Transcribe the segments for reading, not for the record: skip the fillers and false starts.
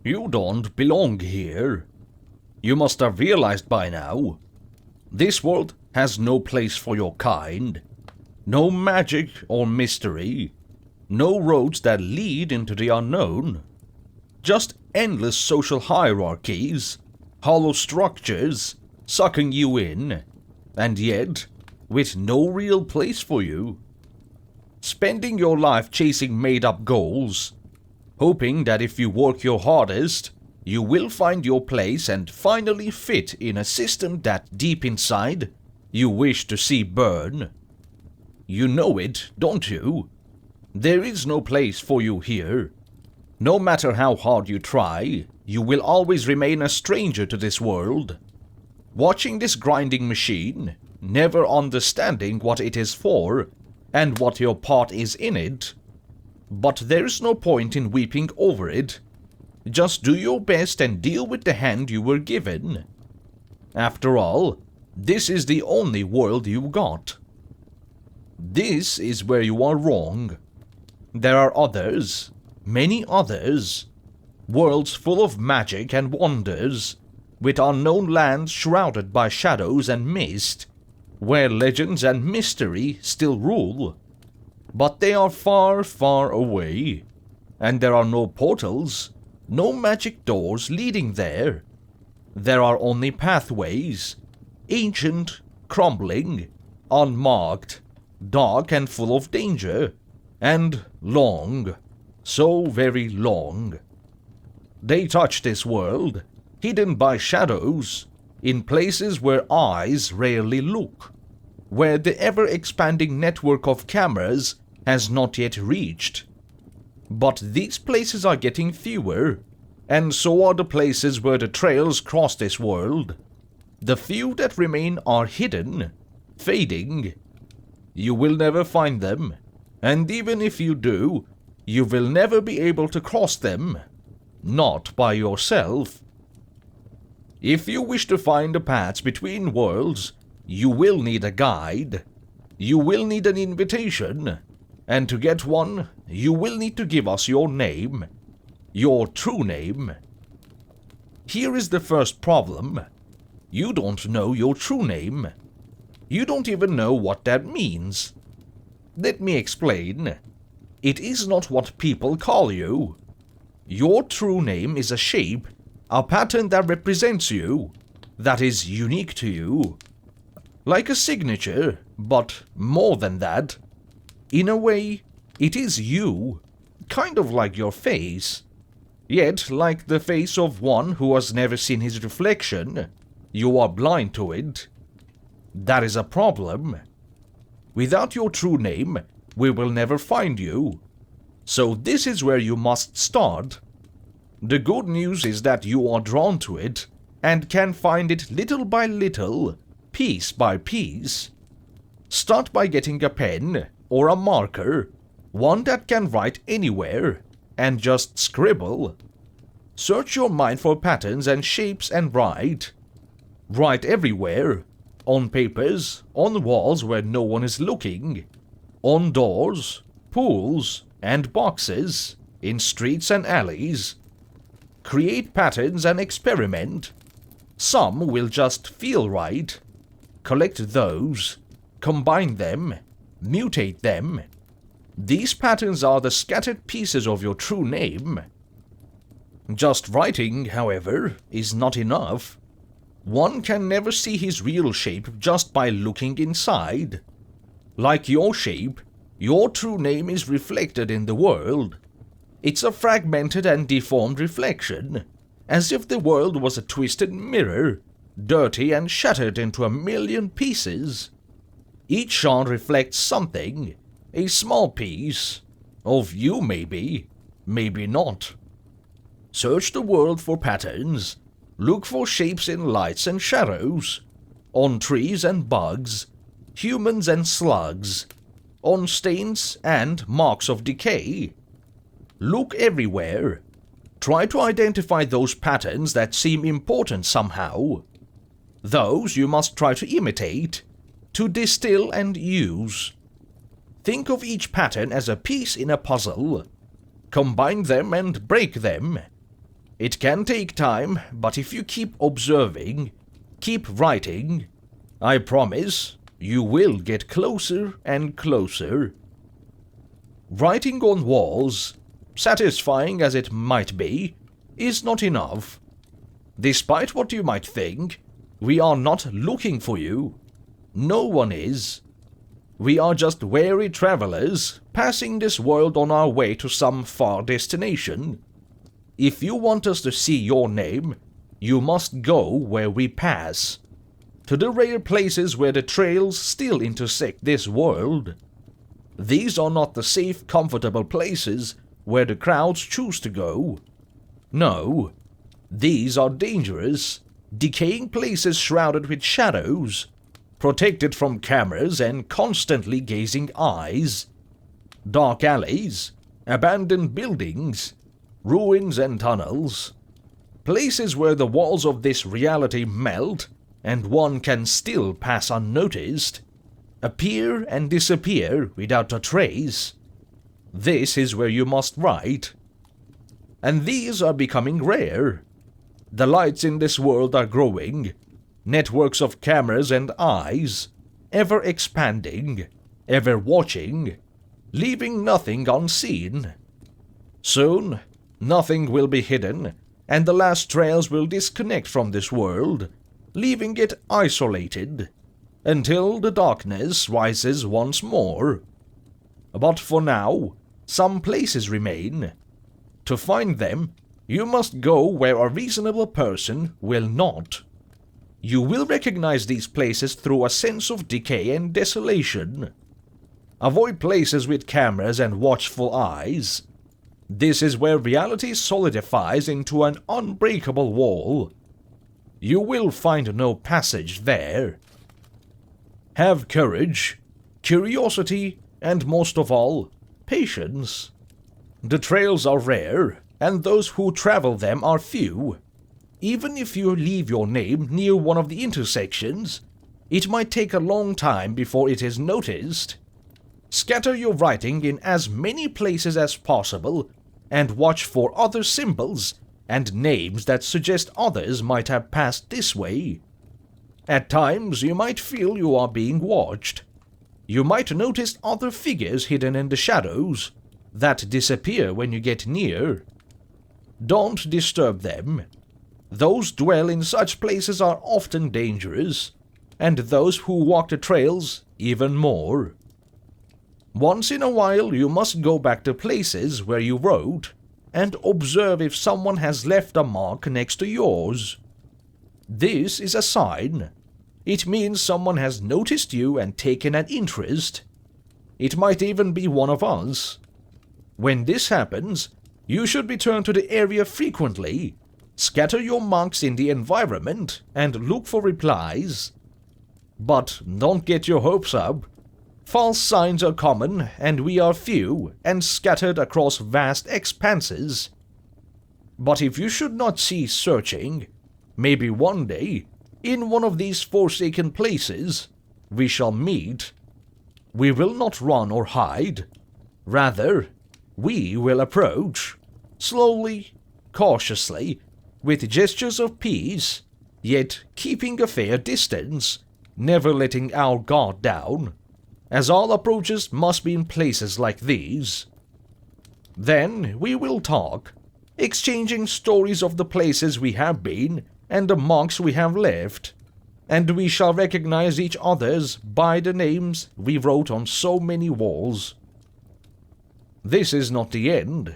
You don't belong here. You must have realized by now. This world has no place for your kind. No magic or mystery. No roads that lead into the unknown. Just endless social hierarchies, hollow structures, sucking you in, and yet with no real place for you. Spending your life chasing made-up goals, hoping that if you work your hardest, you will find your place and finally fit in a system that deep inside you wish to see burn. You know it, don't you? There is no place for you here. No matter how hard you try, you will always remain a stranger to this world. Watching this grinding machine, never understanding what it is for, and what your part is in it. But there's no point in weeping over it. Just do your best and deal with the hand you were given. After all, this is the only world you got. This is where you are wrong. There are others, many others, worlds full of magic and wonders, with unknown lands shrouded by shadows and mist, where legends and mystery still rule. But they are far, far away, and there are no portals, no magic doors leading there. There are only pathways, ancient, crumbling, unmarked, dark and full of danger, and long, so very long. They touch this world, hidden by shadows, in places where eyes rarely look, where the ever-expanding network of cameras has not yet reached. But these places are getting fewer, and so are the places where the trails cross this world. The few that remain are hidden, fading. You will never find them, and even if you do, you will never be able to cross them. Not by yourself. If you wish to find the paths between worlds, you will need a guide. You will need an invitation. And to get one, you will need to give us your name. Your true name. Here is the first problem. You don't know your true name. You don't even know what that means. Let me explain. It is not what people call you. Your true name is a shape, a pattern that represents you, that is unique to you. Like a signature, but more than that. In a way, it is you, kind of like your face. Yet, like the face of one who has never seen his reflection, you are blind to it. That is a problem. Without your true name, we will never find you. So this is where you must start. The good news is that you are drawn to it, and can find it little by little, piece by piece. Start by getting a pen, or a marker, one that can write anywhere, and just scribble. Search your mind for patterns and shapes and write. Write everywhere. On papers, on walls where no one is looking, on doors, pools, and boxes, in streets and alleys. Create patterns and experiment. Some will just feel right. Collect those, combine them, mutate them. These patterns are the scattered pieces of your true name. Just writing, however, is not enough. One can never see his real shape just by looking inside. Like your shape, your true name is reflected in the world. It's a fragmented and deformed reflection, as if the world was a twisted mirror, dirty and shattered into a million pieces. Each shard reflects something, a small piece, of you maybe, maybe not. Search the world for patterns. Look for shapes in lights and shadows, on trees and bugs, humans and slugs, on stains and marks of decay. Look everywhere. Try to identify those patterns that seem important somehow. Those you must try to imitate, to distill and use. Think of each pattern as a piece in a puzzle. Combine them and break them. It can take time, but if you keep observing, keep writing, I promise you will get closer and closer. Writing on walls, satisfying as it might be, is not enough. Despite what you might think, we are not looking for you. No one is. We are just weary travelers passing this world on our way to some far destination. If you want us to see your name, you must go where we pass, to the rare places where the trails still intersect this world. These are not the safe, comfortable places where the crowds choose to go. No, these are dangerous, decaying places shrouded with shadows, protected from cameras and constantly gazing eyes. Dark alleys, abandoned buildings, ruins and tunnels. Places where the walls of this reality melt and one can still pass unnoticed, appear and disappear without a trace. This is where you must write. And these are becoming rare. The lights in this world are growing, networks of cameras and eyes, ever expanding, ever watching, leaving nothing unseen. Soon, nothing will be hidden, and the last trails will disconnect from this world, leaving it isolated, until the darkness rises once more. But for now, some places remain. To find them, you must go where a reasonable person will not. You will recognize these places through a sense of decay and desolation. Avoid places with cameras and watchful eyes. This is where reality solidifies into an unbreakable wall. You will find no passage there. Have courage, curiosity, and most of all, patience. The trails are rare, and those who travel them are few. Even if you leave your name near one of the intersections, it might take a long time before it is noticed. Scatter your writing in as many places as possible, and watch for other symbols and names that suggest others might have passed this way. At times, you might feel you are being watched. You might notice other figures hidden in the shadows that disappear when you get near. Don't disturb them. Those dwell in such places are often dangerous, and those who walk the trails even more. Once in a while you must go back to places where you wrote and observe if someone has left a mark next to yours. This is a sign. It means someone has noticed you and taken an interest. It might even be one of us. When this happens, you should return to the area frequently, scatter your marks in the environment, and look for replies. But don't get your hopes up. False signs are common, and we are few and scattered across vast expanses. But if you should not cease searching, maybe one day, in one of these forsaken places, we shall meet. We will not run or hide. Rather, we will approach, slowly, cautiously, with gestures of peace, yet keeping a fair distance, never letting our guard down, as all approaches must be in places like these. Then we will talk, exchanging stories of the places we have been and the marks we have left, and we shall recognize each other's by the names we wrote on so many walls. This is not the end.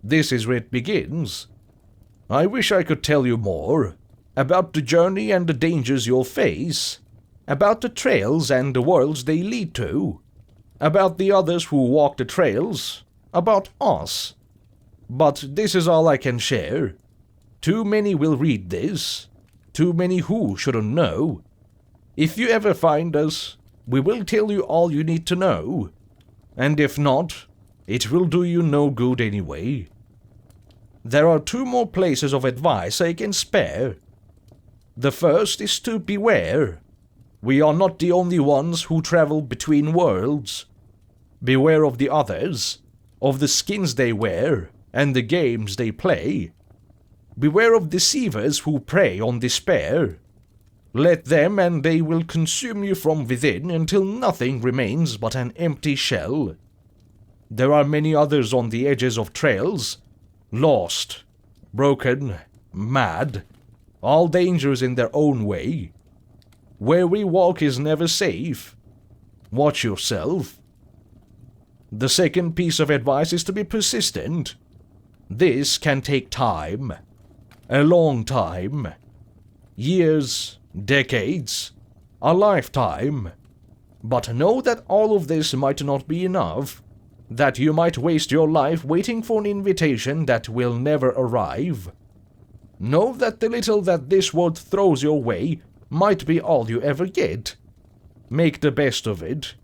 This is where it begins. I wish I could tell you more about the journey and the dangers you'll face, about the trails and the worlds they lead to, about the others who walk the trails, about us. But this is all I can share. Too many will read this, too many who shouldn't know. If you ever find us, we will tell you all you need to know, and if not, it will do you no good anyway. There are 2 more places of advice I can spare. The first is to beware. We are not the only ones who travel between worlds. Beware of the others, of the skins they wear, and the games they play. Beware of deceivers who prey on despair. Let them and they will consume you from within until nothing remains but an empty shell. There are many others on the edges of trails, lost, broken, mad, all dangerous in their own way. Where we walk is never safe. Watch yourself. The second piece of advice is to be persistent. This can take time. A long time. Years, decades, a lifetime. But know that all of this might not be enough. That you might waste your life waiting for an invitation that will never arrive. Know that the little that this world throws your way might be all you ever get. Make the best of it.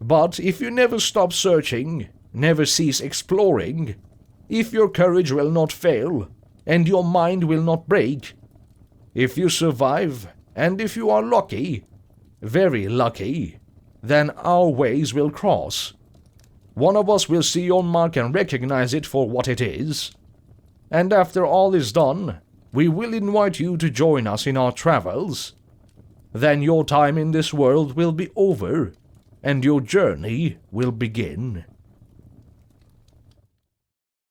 But if you never stop searching, never cease exploring, if your courage will not fail, and your mind will not break, if you survive, and if you are lucky, very lucky, then our ways will cross. One of us will see your mark and recognize it for what it is. And after all is done, we will invite you to join us in our travels. Then your time in this world will be over, and your journey will begin.